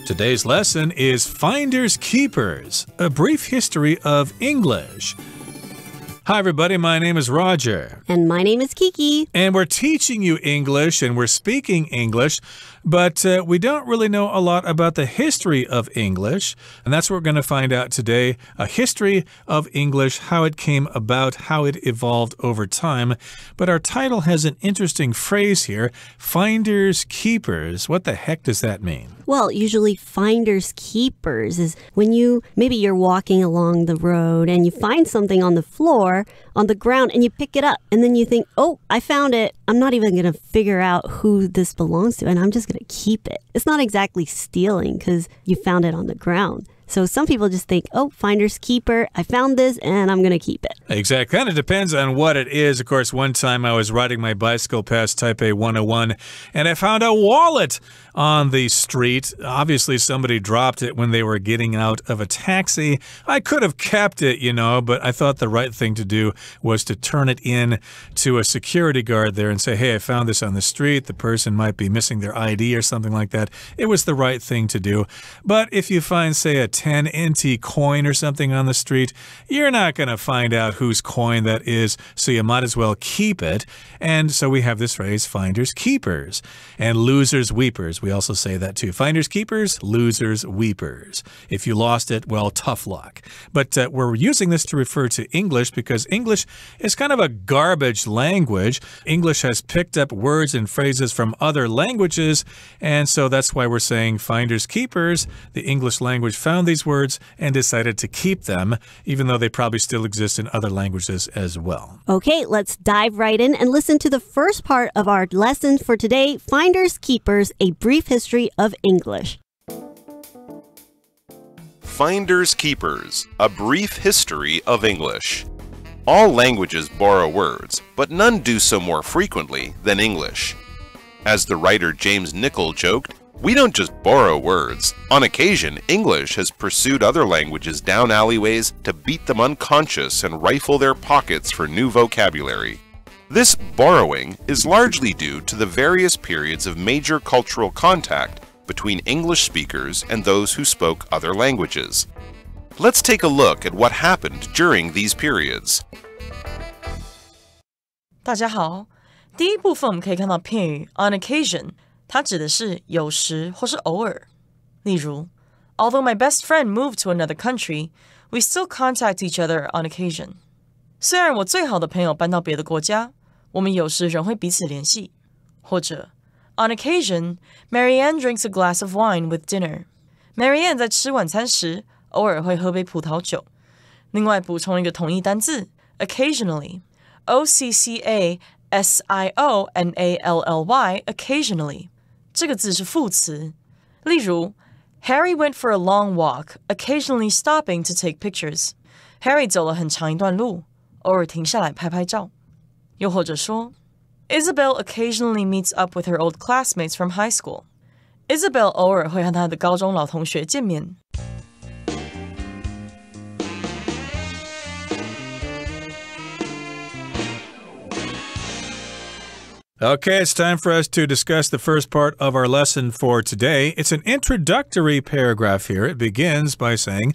Today's lesson is Finders Keepers, a brief history of English. Hi, everybody. My name is Roger. And my name is Kiki. And we're teaching you English and we're speaking English, but we don't really know a lot about the history of English. And that's what we're going to find out today, a history of English, how it came about, how it evolved over time. But our title has an interesting phrase here, Finders Keepers. What the heck does that mean? Well, usually finders keepers is when maybe you're walking along the road and you find something on the floor, on the ground, and you pick it up. And then you think, oh, I found it. I'm not even going to figure out who this belongs to, and I'm just going to keep it. It's not exactly stealing because you found it on the ground. So some people just think, oh, finder's keeper, I found this and I'm going to keep it. Exactly. Kind of depends on what it is. Of course, one time I was riding my bicycle past Taipei 101 and I found a wallet on the street. Obviously, somebody dropped it when they were getting out of a taxi. I could have kept it, but I thought the right thing to do was to turn it in to a security guard there and say, hey, I found this on the street. The person might be missing their ID or something like that. It was the right thing to do. But if you find, say, a 10 NT coin or something on the street, you're not going to find out whose coin that is, so you might as well keep it. And so we have this phrase, finders keepers, and losers weepers. We also say that too. Finders keepers, losers weepers. If you lost it, well, tough luck. But we're using this to refer to English because English is kind of a garbage language. English has picked up words and phrases from other languages, and so that's why we're saying finders keepers. The English language found these words and decided to keep them, even though they probably still exist in other languages as well. Okay, let's dive right in and listen to the first part of our lesson for today, Finders Keepers, a brief history of English. Finders Keepers, a brief history of English. All languages borrow words, but none do so more frequently than English. As the writer James Nichol joked, we don't just borrow words. On occasion, English has pursued other languages down alleyways to beat them unconscious and rifle their pockets for new vocabulary. This borrowing is largely due to the various periods of major cultural contact between English speakers and those who spoke other languages. Let's take a look at what happened during these periods. 大家好，第一部分我们可以看到片语 on occasion。它指的是有时或是偶尔。例如 Although my best friend moved to another country, we still contact each other on occasion. 虽然我最好的朋友搬到别的国家，我们有时仍会彼此联系。或者 On occasion, Marianne drinks a glass of wine with dinner. Marianne 在吃晚餐时，偶尔会喝杯葡萄酒。另外补充一个同义单字 occasionally. O-C-C-A-S-I-O-N-A-L-L-Y, occasionally. 这个字是副词。例如 Harry went for a long walk, occasionally stopping to take pictures. Harry 走了很长一段路，偶尔停下来拍拍照。又或者说 Isabel occasionally meets up with her old classmates from high school. Isabel 偶尔会和她的高中老同学见面。Okay, it's time for us to discuss the first part of our lesson for today. It's an introductory paragraph here. It begins by saying,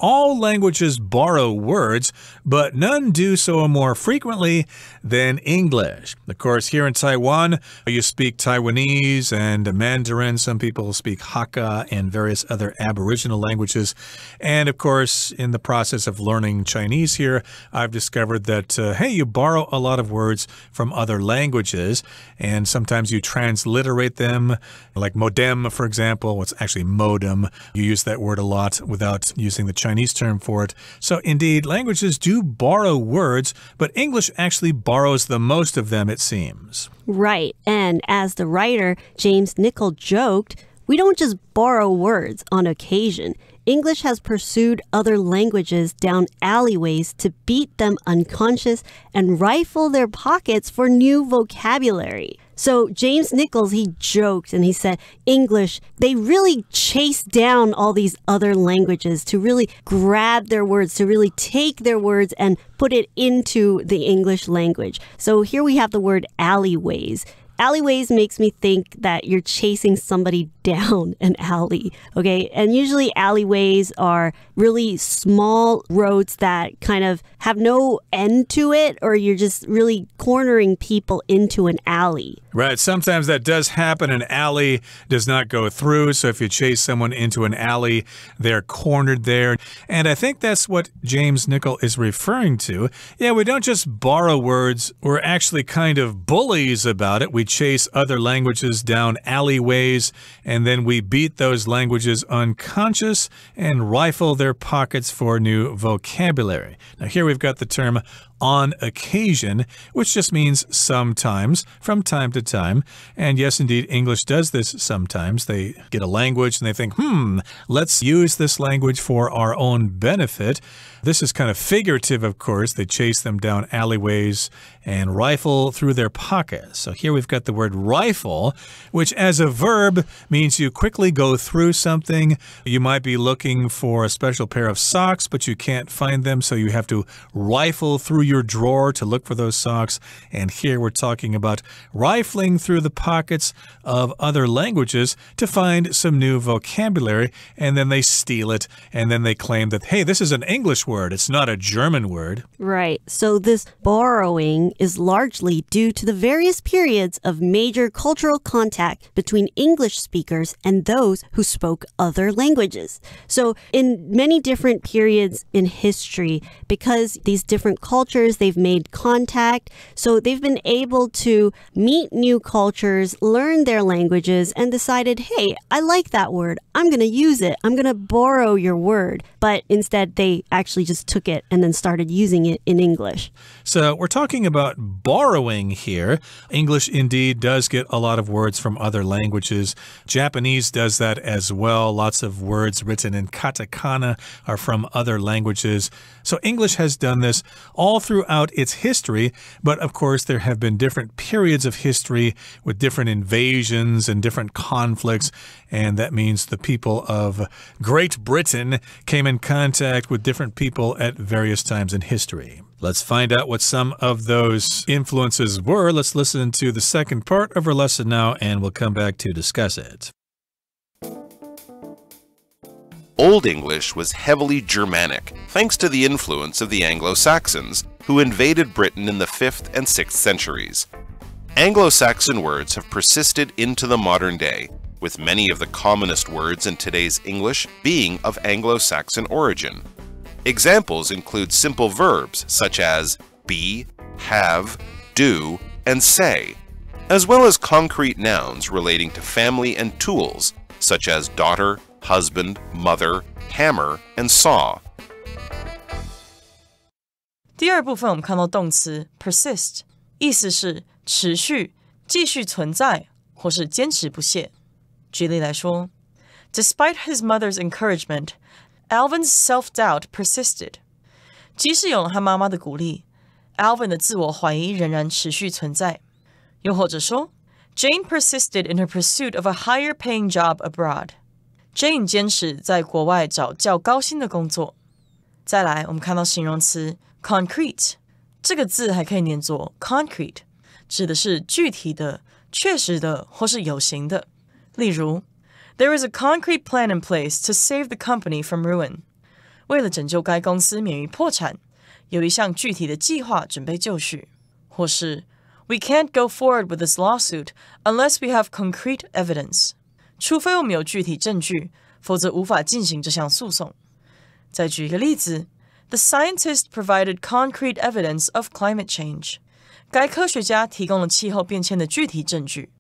all languages borrow words, but none do so more frequently than English. Of course, here in Taiwan, you speak Taiwanese and Mandarin. Some people speak Hakka and various other Aboriginal languages. And of course, in the process of learning Chinese here, I've discovered that, hey, you borrow a lot of words from other languages, and sometimes you transliterate them, like modem, for example. Well, it's actually modem. You use that word a lot without using the Chinese term for it. So indeed, languages do borrow words, but English actually borrows the most of them, it seems. Right. And as the writer, James Nichol, joked, we don't just borrow words on occasion. English has pursued other languages down alleyways to beat them unconscious and rifle their pockets for new vocabulary. So James Nichols, he joked and he said, English, they really chase down all these other languages to really grab their words, to really take their words and put it into the English language. So here we have the word alleyways. alleyways makes me think that you're chasing somebody down an alley, okay? And usually alleyways are really small roads that kind of have no end to it, or you're just really cornering people into an alley. Right. Sometimes that does happen. An alley does not go through. So if you chase someone into an alley, they're cornered there. And I think that's what James Nichol is referring to. Yeah, we don't just borrow words. We're actually kind of bullies about it. We chase other languages down alleyways, and then we beat those languages unconscious and rifle their pockets for new vocabulary. Now, here we've got the term on occasion, which just means sometimes, from time to time. And yes, indeed, English does this sometimes. They get a language and they think, let's use this language for our own benefit. This is kind of figurative, of course. They chase them down alleyways and rifle through their pockets. So here we've got the word rifle, which as a verb means you quickly go through something. You might be looking for a special pair of socks, but you can't find them, so you have to rifle through your drawer to look for those socks. And here we're talking about rifling through the pockets of other languages to find some new vocabulary, and then they steal it, and then they claim that, hey, this is an English word. It's not a German word. Right. So this borrowing is largely due to the various periods of major cultural contact between English speakers and those who spoke other languages. So in many different periods in history, because these different cultures, they've made contact, so they've been able to meet new cultures, learn their languages, and decided, hey, I like that word. I'm going to use it. I'm going to borrow your word. But instead, they actually just took it and then started using it in English. So we're talking about borrowing here. English indeed does get a lot of words from other languages. Japanese does that as well. Lots of words written in katakana are from other languages. So English has done this all throughout its history, but of course there have been different periods of history with different invasions and different conflicts, and that means the people of Great Britain came in contact with different people at various times in history. Let's find out what some of those influences were. Let's listen to the second part of our lesson now, and we'll come back to discuss it. Old English was heavily Germanic, thanks to the influence of the Anglo-Saxons, who invaded Britain in the 5th and 6th centuries. Anglo-Saxon words have persisted into the modern day, with many of the commonest words in today's English being of Anglo-Saxon origin. Examples include simple verbs such as be, have, do, and say, as well as concrete nouns relating to family and tools such as daughter, husband, mother, hammer, and saw. 第二部分我们看到动词 persist， 意思是持续、继续存在或是坚持不懈。举例来说 Despite his mother's encouragement, Alvin's self-doubt persisted. 即使有了他妈妈的鼓励 Alvin 的自我怀疑仍然持续存在。又或者说 Jane persisted in her pursuit of a higher-paying job abroad. Jane 坚持在国外找较高薪的工作。再来，我们看到形容词 concrete， 这个字还可以念作 concrete， 指的是具体的、确实的或是有形的。例如 There is a concrete plan in place to save the company from ruin. 为了拯救该公司免于破产，有一项具体的计划准备就绪。或是 We can't go forward with this lawsuit unless we have concrete evidence. 除非我们有具体证据，否则无法进行这项诉讼。再举一个例子 The scientist provided concrete evidence of climate change. 该科学家提供了气候变迁的具体证据。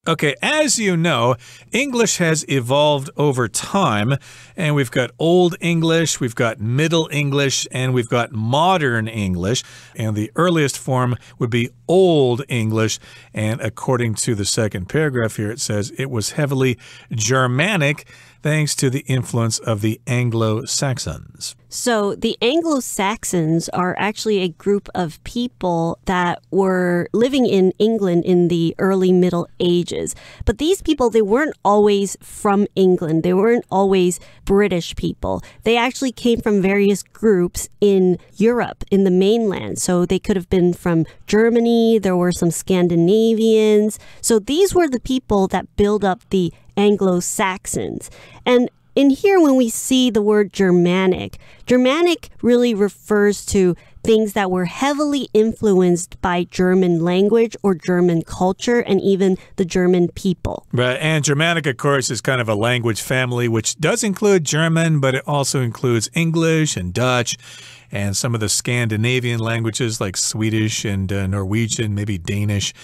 Okay, as you know, English has evolved over time, and we've got Old English, we've got Middle English, and we've got Modern English. And the earliest form would be Old English, and according to the second paragraph here, it says it was heavily Germanic, thanks to the influence of the Anglo-Saxons. So the Anglo-Saxons are actually a group of people that were living in England in the early Middle Ages. But these people, they weren't always from England. They weren't always British people. They actually came from various groups in Europe, in the mainland. So they could have been from Germany. There were some Scandinavians. So these were the people that built up the Anglo-Saxons. And in here, when we see the word Germanic, Germanic really refers to things that were heavily influenced by German language or German culture and even the German people. Right, and Germanic, of course, is kind of a language family which does include German, but it also includes English and Dutch and some of the Scandinavian languages like Swedish and Norwegian, maybe Danish.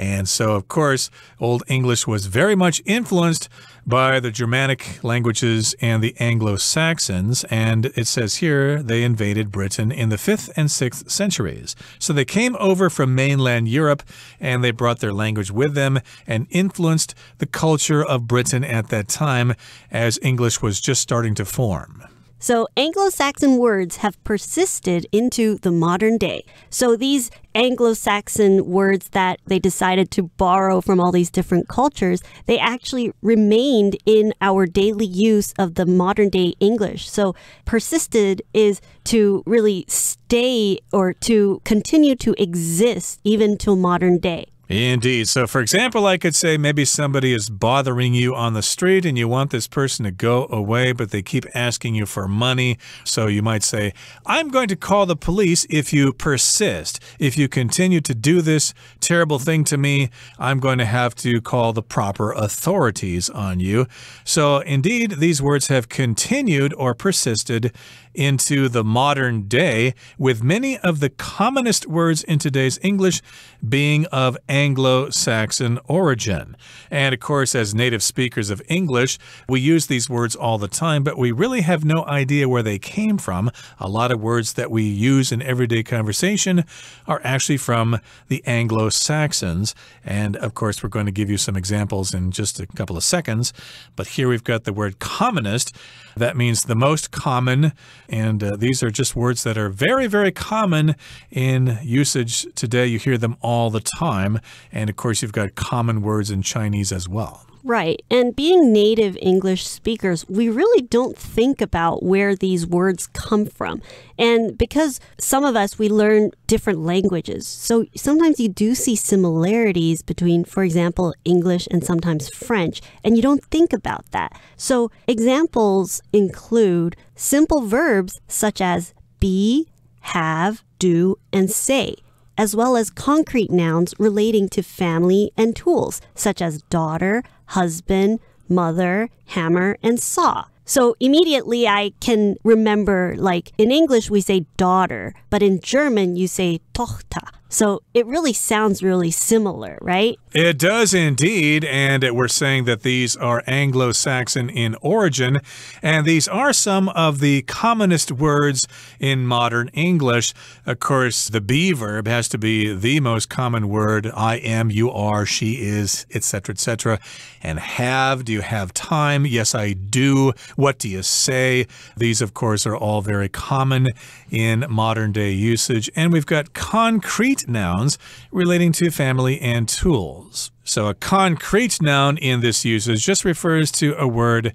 And so, of course, Old English was very much influenced by the Germanic languages and the Anglo-Saxons. And it says here they invaded Britain in the 5th and 6th centuries. So they came over from mainland Europe and they brought their language with them and influenced the culture of Britain at that time as English was just starting to form. So Anglo-Saxon words have persisted into the modern day. So these Anglo-Saxon words that they decided to borrow from all these different cultures, they actually remained in our daily use of the modern day English. So persisted is to really stay or to continue to exist even till modern day. Indeed. So, for example, I could say maybe somebody is bothering you on the street and you want this person to go away, but they keep asking you for money. So you might say, I'm going to call the police if you persist. If you continue to do this terrible thing to me, I'm going to have to call the proper authorities on you. So, indeed, these words have continued or persisted into the modern day, with many of the commonest words in today's English being of Anglo-Saxon origin. And of course, as native speakers of English, we use these words all the time, but we really have no idea where they came from. A lot of words that we use in everyday conversation are actually from the Anglo-Saxons. And of course, we're going to give you some examples in just a couple of seconds. But here we've got the word commonest. That means the most common. And these are just words that are very, very common in usage today. You hear them all the time. And of course, you've got common words in Chinese as well. Right. And being native English speakers, we really don't think about where these words come from. And because some of us, we learn different languages. So sometimes you do see similarities between, for example, English and sometimes French, and you don't think about that. So examples include simple verbs such as be, have, do, and say, as well as concrete nouns relating to family and tools, such as daughter, husband, mother, hammer, and saw. So immediately I can remember, like in English we say daughter, but in German you say Tochter. So it really sounds really similar, right? It does indeed, and we're saying that these are Anglo-Saxon in origin, and these are some of the commonest words in modern English. Of course, the be verb has to be the most common word. I am, you are, she is, etc., etc. And have, do you have time? Yes, I do. What do you say? These, of course, are all very common in modern day usage. And we've got concrete nouns relating to family and tools. So a concrete noun in this usage just refers to a word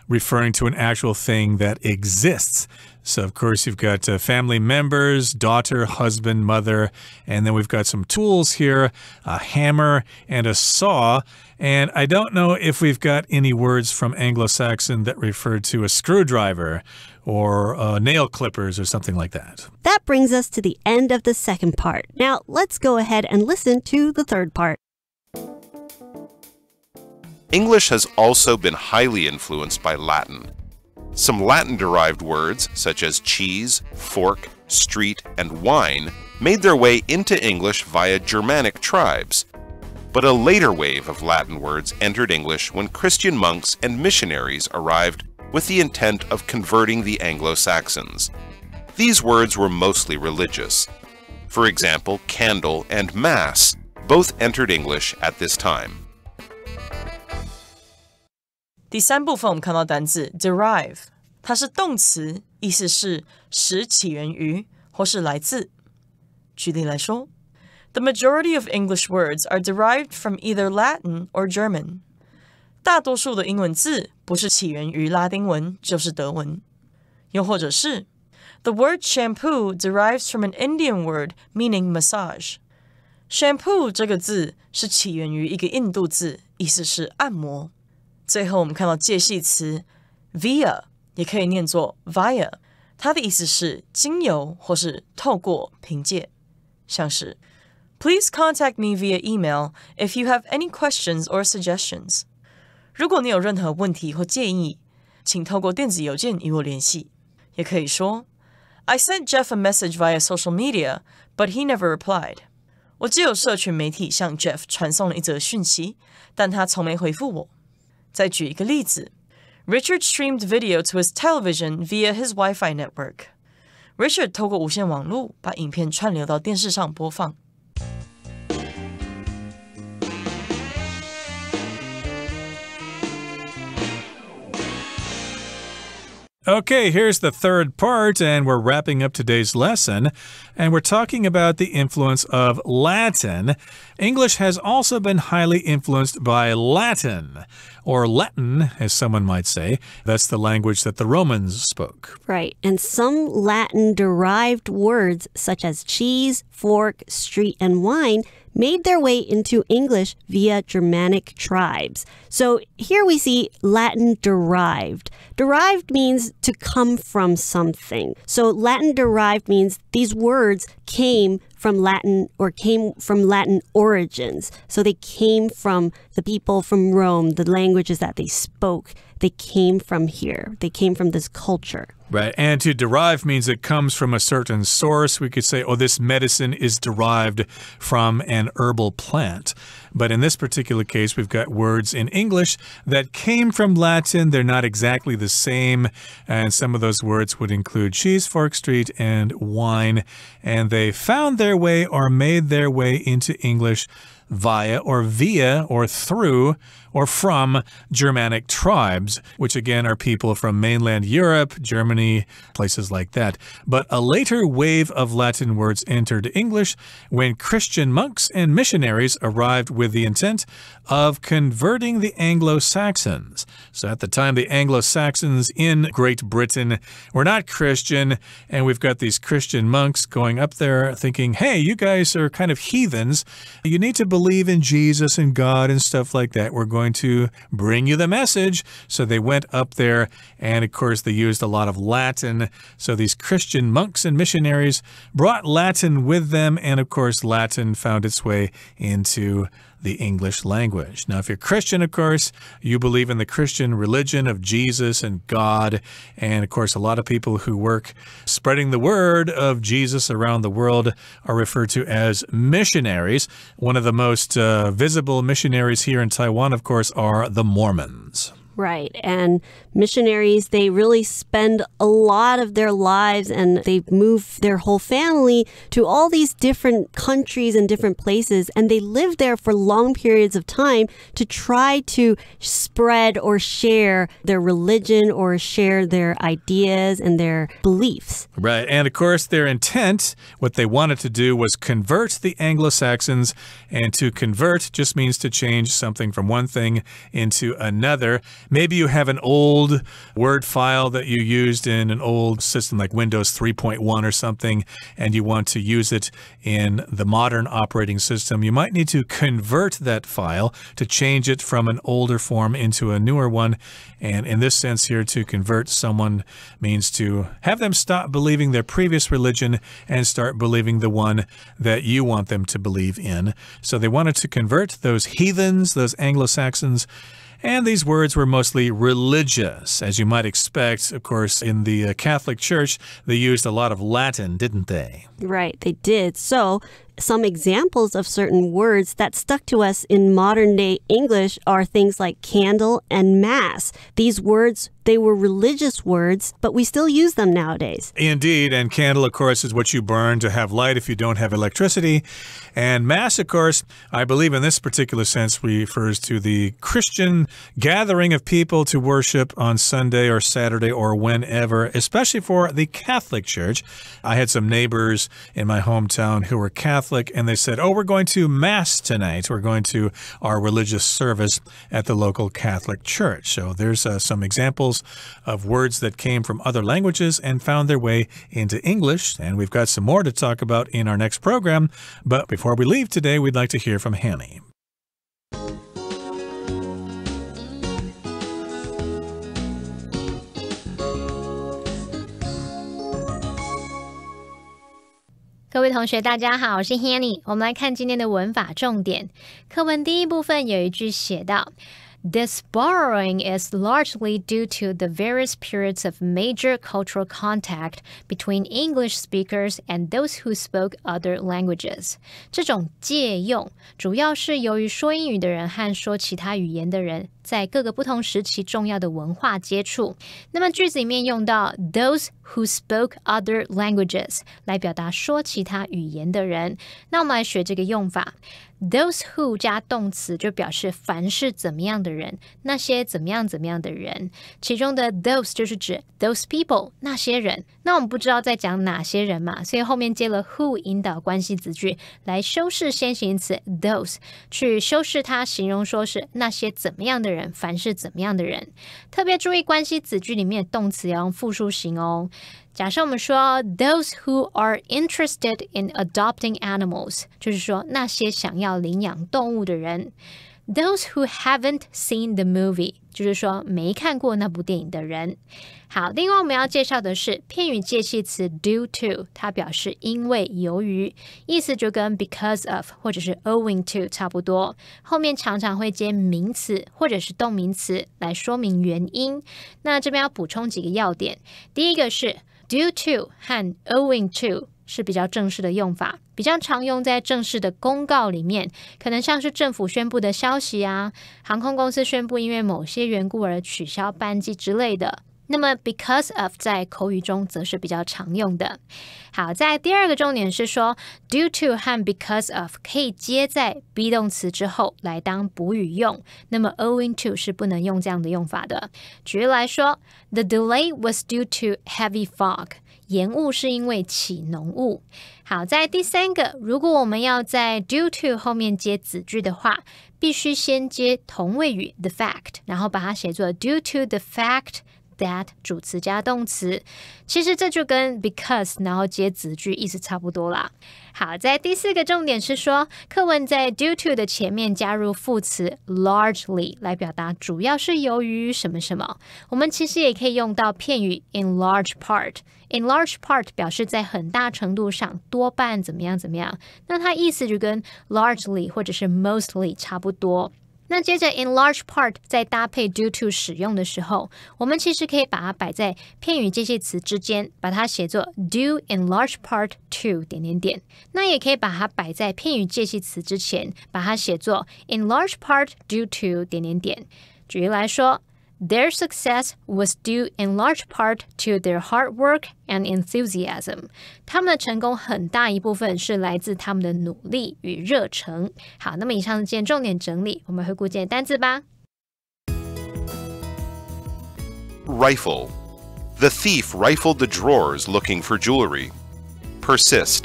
referring to an actual thing that exists. So, of course, you've got family members, daughter, husband, mother, and then we've got some tools here, a hammer and a saw. And I don't know if we've got any words from Anglo-Saxon that refer to a screwdriver or nail clippers or something like that. That brings us to the end of the second part. Now, let's go ahead and listen to the third part. English has also been highly influenced by Latin. Some Latin-derived words, such as cheese, fork, street, and wine, made their way into English via Germanic tribes. But a later wave of Latin words entered English when Christian monks and missionaries arrived with the intent of converting the Anglo-Saxons. These words were mostly religious. For example, candle and mass both entered English at this time. 第三部分我们看到单字 derive， 它是动词，意思是使起源于或是来自。举例来说 The majority of English words are derived from either Latin or German. 大多数的英文字不是起源于拉丁文就是德文。又或者是 The word shampoo derives from an Indian word meaning massage. Shampoo 这个字是起源于一个印度字，意思是按摩。最后我们看到介系词 via， 也可以念作 via， 它的意思是经由或是透过凭借，像是Please contact me via email if you have any questions or suggestions. 如果你有任何问题或建议，请透过电子邮件与我联系。也可以说 I sent Jeff a message via social media, but he never replied. 我藉由社群媒体向 Jeff 传送了一则讯息，但他从没回复我。再举一个例子 Richard streamed video to his television via his Wi-Fi network. Richard 透过无线网路把影片串流到电视上播放。Okay, here's the third part, and we're wrapping up today's lesson. And we're talking about the influence of Latin. English has also been highly influenced by Latin, or Latin, as someone might say. That's the language that the Romans spoke. Right. And some Latin-derived words, such as cheese, fork, street, and wine, made their way into English via Germanic tribes. So here we see Latin-derived. Derived means to come from something. So Latin-derived means these words came from Latin or came from Latin origins. So they came from the people from Rome, the languages that they spoke. They came from here. They came from this culture. Right. And to derive means it comes from a certain source. We could say, oh, this medicine is derived from an herbal plant. But in this particular case, we've got words in English that came from Latin. They're not exactly the same. And some of those words would include cheese, fork, street, and wine. And they found their way or made their way into English via or via or through or from Germanic tribes, which again are people from mainland Europe, Germany, places like that. But a later wave of Latin words entered English when Christian monks and missionaries arrived with the intent of converting the Anglo-Saxons. So at the time, the Anglo-Saxons in Great Britain were not Christian, and we've got these Christian monks going up there thinking, hey, you guys are kind of heathens. You need to believe in Jesus and God and stuff like that. We're going to bring you the message. So they went up there, and of course they used a lot of Latin. So these Christian monks and missionaries brought Latin with them, and of course Latin found its way into the English language. Now, if you're Christian, of course, you believe in the Christian religion of Jesus and God. And of course, a lot of people who work spreading the word of Jesus around the world are referred to as missionaries. One of the most visible missionaries here in Taiwan, of course, are the Mormons. Right. And missionaries, they really spend a lot of their lives and they move their whole family to all these different countries and different places. And they live there for long periods of time to try to spread or share their religion or share their ideas and their beliefs. Right. And of course, their intent, what they wanted to do was convert the Anglo-Saxons. And to convert just means to change something from one thing into another. Maybe you have an old Word file that you used in an old system like Windows 3.1 or something, and you want to use it in the modern operating system. You might need to convert that file to change it from an older form into a newer one. And in this sense here, to convert someone means to have them stop believing their previous religion and start believing the one that you want them to believe in. So they wanted to convert those heathens, those Anglo-Saxons. And these words were mostly religious, as you might expect. Of course, in the Catholic Church, they used a lot of Latin, didn't they? Right, they did. So Some examples of certain words that stuck to us in modern-day English are things like candle and mass. These words, they were religious words, but we still use them nowadays. Indeed, and candle, of course, is what you burn to have light if you don't have electricity. And mass, of course, I believe in this particular sense refers to the Christian gathering of people to worship on Sunday or Saturday or whenever, especially for the Catholic Church. I had some neighbors in my hometown who were Catholic, and they said, oh, we're going to Mass tonight. We're going to our religious service at the local Catholic Church. So there's some examples of words that came from other languages and found their way into English. And we've got some more to talk about in our next program. But before we leave today, we'd like to hear from Hanny. 各位同学大家好，我是 Hanny， 我们来看今天的文法重点。课文第一部分有一句写到This borrowing is largely due to the various periods of major cultural contact between English speakers and those who spoke other languages. 这种借用主要是由于说英语的人和说其他语言的人在各个不同时期重要的文化接触。那么句子里面用到 those who spoke other languages 来表达说其他语言的人。那我们来学这个用法。Those who 加动词就表示凡是怎么样的人，那些怎么样的人，其中的 those 就是指 those people 那些人。那我们不知道在讲哪些人嘛，所以后面接了 who 引导关系子句来修饰先行词 those， 去修饰它形容说是那些怎么样的人，凡是怎么样的人。特别注意关系子句里面的动词要用复数形哦。假设我们说 those who are interested in adopting animals， 就是说那些想要领养动物的人。Those who haven't seen the movie， 就是说没看过那部电影的人。好，另外我们要介绍的是片语介系词 due to， 它表示因为由于，意思就跟 because of 或者是 owing to 差不多，后面常常会接名词或者是动名词来说明原因。那这边要补充几个要点，第一个是due to 和 owing to 是比较正式的用法，比较常用在正式的公告里面，可能像是政府宣布的消息啊，航空公司宣布因为某些缘故而取消班机之类的。那么 because of 在口语中则是比较常用的。好，在第二个重点是说 due to 和 because of 可以接在 be 动词之后来当补语用，那么 owing to 是不能用这样的用法的。举例来说 The delay was due to heavy fog， 延误是因为起浓雾。好，在第三个，如果我们要在 due to 后面接子句的话，必须先接同位语 the fact， 然后把它写作 due to the fact that 主词加动词，其实这就跟 because 然后接子句意思差不多啦。好，在第四个重点是说，课文在 due to 的前面加入副词 largely 来表达主要是由于什么什么。我们其实也可以用到片语 in large part。In large part 表示在很大程度上，多半怎么样怎么样，那它意思就跟 largely 或者是 mostly 差不多。那接着 in large part 在搭配 due to 使用的时候，我们其实可以把它摆在片语介系词之间，把它写作 due in large part to 那也可以把它摆在片语介系词之前，把它写作 in large part due to 举例来说Their success was due in large part to their hard work and enthusiasm. 他们的成功很大一部分是来自他们的努力与热忱。好，那么以上是今天重点整理，我们回顾今天单字吧。Rifle. The thief rifled the drawers looking for jewelry. Persist.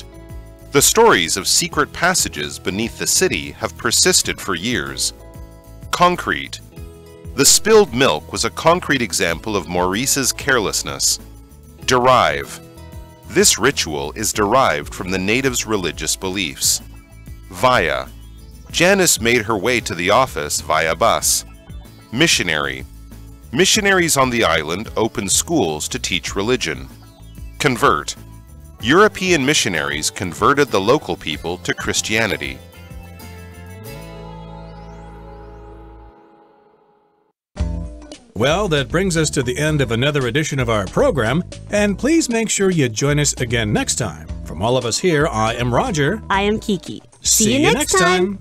The stories of secret passages beneath the city have persisted for years. Concrete.The spilled milk was a concrete example of Maurice's carelessness. Derive. This ritual is derived from the natives' religious beliefs. Via. Janice made her way to the office via bus. Missionary. Missionaries on the island opened schools to teach religion. Convert. European missionaries converted the local people to Christianity. Well, that brings us to the end of another edition of our program, and please make sure you join us again next time. From all of us here, I am Roger. I am Kiki. See you next time.